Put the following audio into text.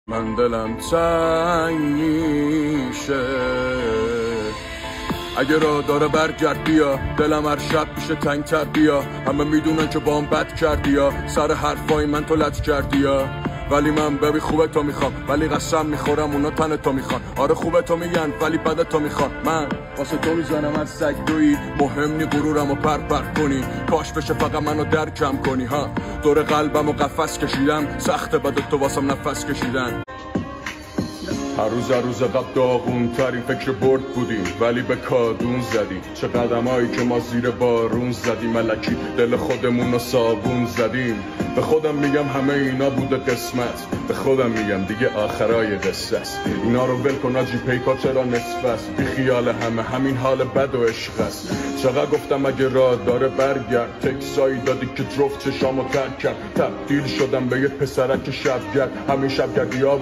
من دلم تنگ میشه اگه راه داره برگرد بیا، دلم هر شب میشه تنگ تر بیا. همه میدونن که با هم بد کردی یا سر حرفای من تو لط کردی یا، ولی من ببی خوبه تو میخوام، ولی قسم میخورم اونا تن تو میخوان. آره خوبه تو میگن ولی بده تو میخوان. من واسه تو میزنم از سگ دویی، مهم نی غرورم و پر کنی. کاش بشه فقط منو درکم کنی ها. دور قلبم و قفس کشیدم، سخته بده تو واسم نفس کشیدن. هر روز قبل داغون ترین فکر برد بودیم، ولی به کادون زدیم. چه قدمایی که ما زیر بارون زدیم، ملکی دل خودمون رو صابون زدیم. به خودم میگم همه اینا بوده قسمت، به خودم میگم دیگه آخرای قصه است. اینا رو ول کن آجی، پیکا چرا نصف است؟ بی خیال همین حال بد و عشق است. چقدر گفتم اگه راه داره برگرد، تکسایی دادی که جفت چشامو ترک کرد. تبدیل شدم به یه پسرک شبگرد، همین شبگردی ها